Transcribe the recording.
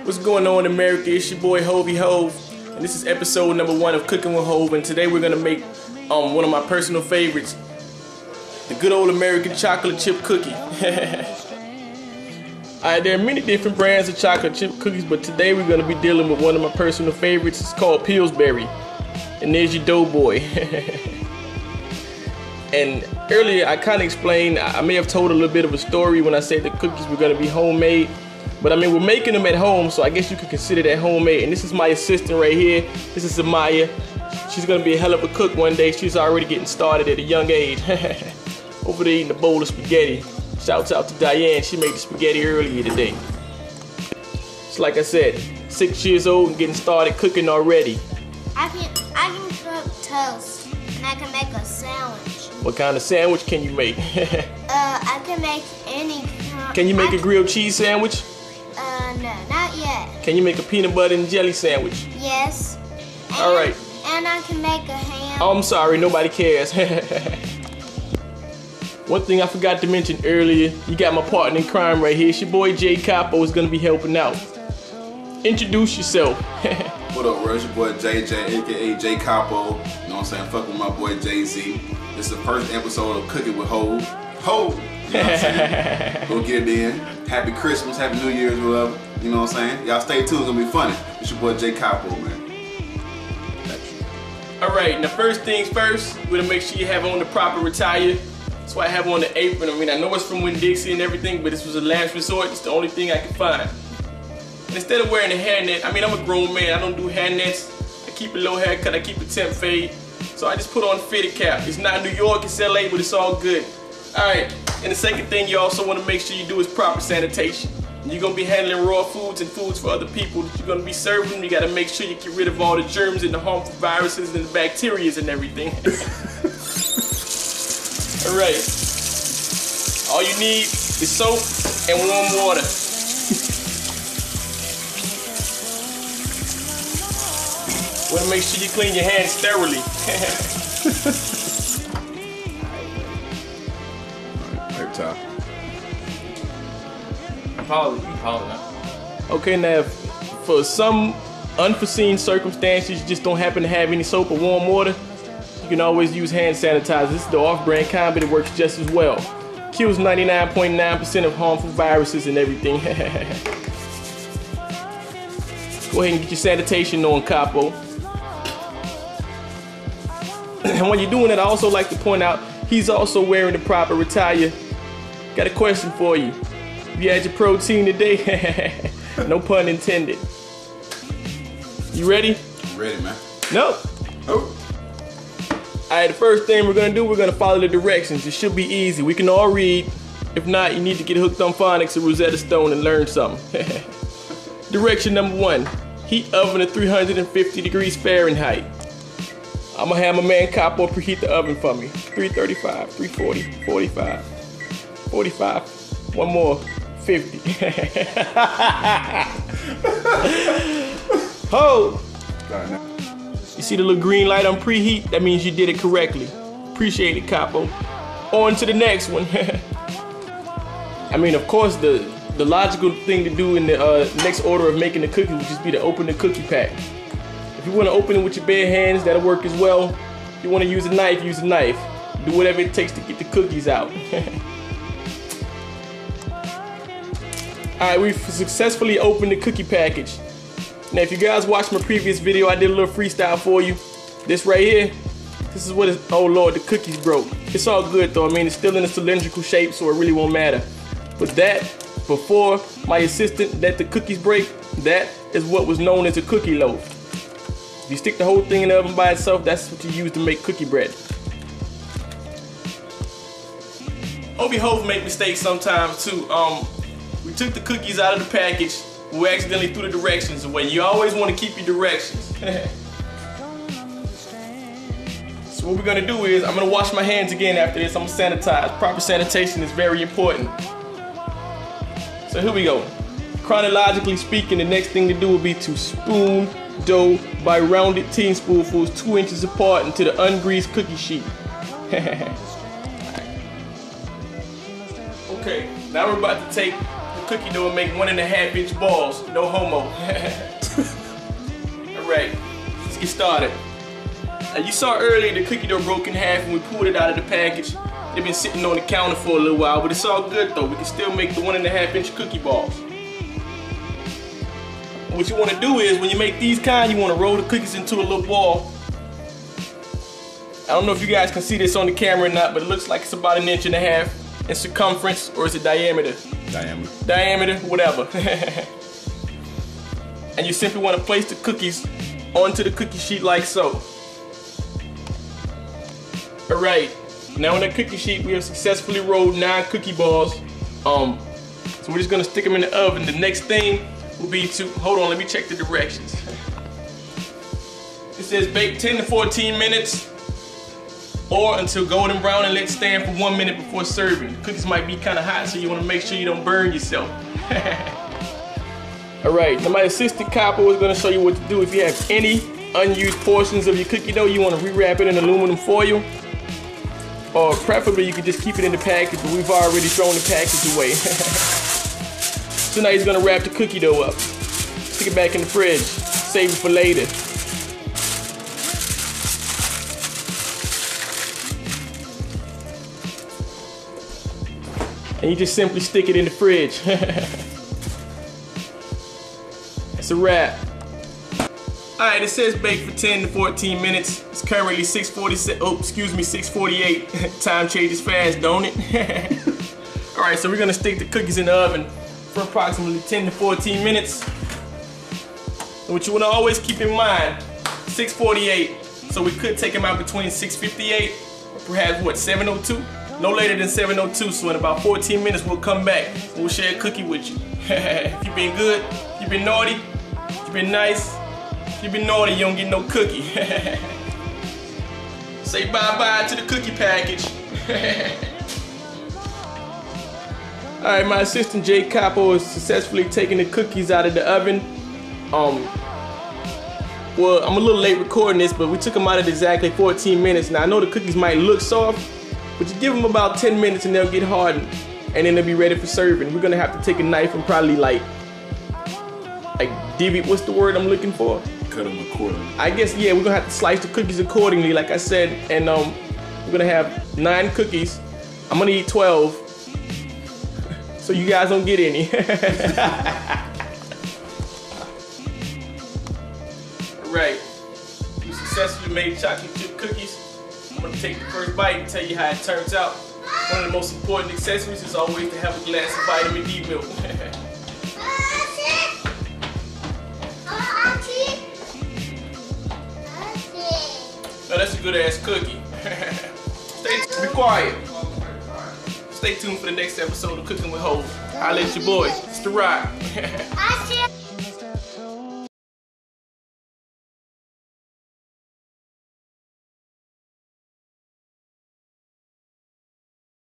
What's going on, America? It's your boy Hovey Hove, and this is episode number 1 of Cooking with Hove. And today we're gonna make one of my personal favorites, the good old American chocolate chip cookie. Alright, there are many different brands of chocolate chip cookies, but today we're gonna be dealing with one of my personal favorites. It's called Pillsbury, and there's your Doughboy. And earlier I kind of explained, I may have told a little bit of a story when I said the cookies were gonna be homemade. But I mean, we're making them at home, so I guess you could consider that homemade. And this is my assistant right here. This is Samaya. She's gonna be a hell of a cook one day. She's already getting started at a young age. Over there eating a bowl of spaghetti. Shouts out to Diane. She made the spaghetti earlier today. It's like I said, 6 years old and getting started cooking already. I can cook toast, and I can make a sandwich. What kind of sandwich can you make? I can make any kind. Can you make a grilled cheese sandwich? No, not yet. Can you make a peanut butter and jelly sandwich? Yes. All right. And I can make a ham. Oh, I'm sorry, nobody cares. One thing I forgot to mention earlier, you got my partner in crime right here. It's your boy Jay Capo is gonna be helping out. Introduce yourself. What up, bro? It's your boy JJ, aka Jay Capo. You know what I'm saying? Fuck with my boy Jay-Z. This is the first episode of Cooking with Hove. Hove! You know what I'm saying? Go get it in. Happy Christmas, Happy New Year's, whatever. You know what I'm saying? Y'all stay tuned, it's gonna be funny. It's your boy Jay Capo, man. Alright, now first things first, we're gonna make sure you have on the proper attire. That's why I have on the apron. I mean, I know it's from Winn-Dixie and everything, but this was a last resort. It's the only thing I could find. And instead of wearing a hairnet, I mean, I'm a grown man. I don't do hairnets. I keep a low haircut. I keep a temp fade. So I just put on a fitted cap. It's not New York, it's LA, but it's all good. Alright, and the second thing you also want to make sure you do is proper sanitation. You're going to be handling raw foods and foods for other people that you're going to be serving. You got to make sure you get rid of all the germs and the harmful viruses and the bacteria and everything. Alright, all you need is soap and warm water. Want to make sure you clean your hands thoroughly. Top. Okay, now for some unforeseen circumstances, you just don't happen to have any soap or warm water, you can always use hand sanitizer. This is the off-brand kind, but it works just as well. Kills 99.9% of harmful viruses and everything. Go ahead and get your sanitation on, Capo. And when you're doing it, I also like to point out he's also wearing the proper attire. Got a question for you. You had your protein today? No pun intended. You ready? I'm ready, man. No. Oh. Alright, the first thing we're gonna do, we're gonna follow the directions. It should be easy. We can all read. If not, you need to get hooked on phonics or Rosetta Stone and learn something. Direction number 1. Heat oven at 350 degrees Fahrenheit. I'm gonna have my man Capo preheat the oven for me. 335, 340, 45. 45, one more, 50. Ho! You see the little green light on preheat? That means you did it correctly. Appreciate it, Capo. On to the next one. I mean, of course, the logical thing to do in the next order of making the cookie would just be to open the cookie pack. If you want to open it with your bare hands, that'll work as well. If you want to use a knife, use a knife. Do whatever it takes to get the cookies out. Alright, we've successfully opened the cookie package. Now, if you guys watched my previous video, I did a little freestyle for you. This right here, this is what is, oh Lord, the cookies broke. It's all good though. I mean, it's still in a cylindrical shape, so it really won't matter. But that, before my assistant let the cookies break, that is what was known as a cookie loaf. If you stick the whole thing in the oven by itself, that's what you use to make cookie bread. Hovey Hove make mistakes sometimes too. We took the cookies out of the package. We accidentally threw the directions away. You always want to keep your directions. So what we're gonna do is, I'm gonna wash my hands again after this. I'm gonna sanitize. Proper sanitation is very important. So here we go. Chronologically speaking, the next thing to do will be to spoon dough by rounded teaspoonfuls 2 inches apart into the ungreased cookie sheet. Okay, now we're about to take the some cookie dough and make 1.5-inch balls. No homo. Alright, let's get started. Now you saw earlier the cookie dough broke in half and we pulled it out of the package. They've been sitting on the counter for a little while, but it's all good though. We can still make the 1.5-inch cookie balls. What you want to do is, when you make these kind, you want to roll the cookies into a little ball. I don't know if you guys can see this on the camera or not, but it looks like it's about 1.5 inches in circumference, or is it diameter? Diameter, whatever. And you simply want to place the cookies onto the cookie sheet like so. Alright, now on the cookie sheet we have successfully rolled 9 cookie balls. So we're just gonna stick them in the oven. The next thing will be to, hold on, let me check the directions. It says bake 10 to 14 minutes or until golden brown and let stand for 1 minute before serving. The cookies might be kind of hot, so you want to make sure you don't burn yourself. Alright, now my assistant Capo is going to show you what to do. If you have any unused portions of your cookie dough, you want to rewrap it in aluminum foil. Or preferably you could just keep it in the package, but we've already thrown the package away. So now he's going to wrap the cookie dough up. Stick it back in the fridge. Save it for later. And you just simply stick it in the fridge. That's a wrap. Alright, it says bake for 10 to 14 minutes. It's currently 6:48. Time changes fast, don't it? Alright, so we're gonna stick the cookies in the oven for approximately 10 to 14 minutes. And what you wanna always keep in mind, 6:48. So we could take them out between 6:58 or perhaps what, 7:02? No later than 7:02, so in about 14 minutes we'll come back. We'll share a cookie with you. If you've been good, if you've been naughty, if you've been nice, if you've been naughty, you don't get no cookie. Say bye-bye to the cookie package. Alright, my assistant Jay Capo is successfully taking the cookies out of the oven. Well, I'm a little late recording this, but we took them out at exactly 14 minutes. Now I know the cookies might look soft, but you give them about 10 minutes and they'll get hardened, and then they'll be ready for serving. We're gonna have to take a knife and probably like divvy, what's the word I'm looking for? Cut them accordingly. I guess, yeah, we're gonna have to slice the cookies accordingly, like I said, and we're gonna have 9 cookies. I'm gonna eat 12, so you guys don't get any. Alright, we successfully made chocolate chip cookies. I'm gonna take the first bite and tell you how it turns out. One of the most important accessories is always to have a glass of vitamin D milk. Now that's a good ass cookie. Be quiet. Stay tuned for the next episode of Cooking with Hov. I'll let your boy, it's The Rock.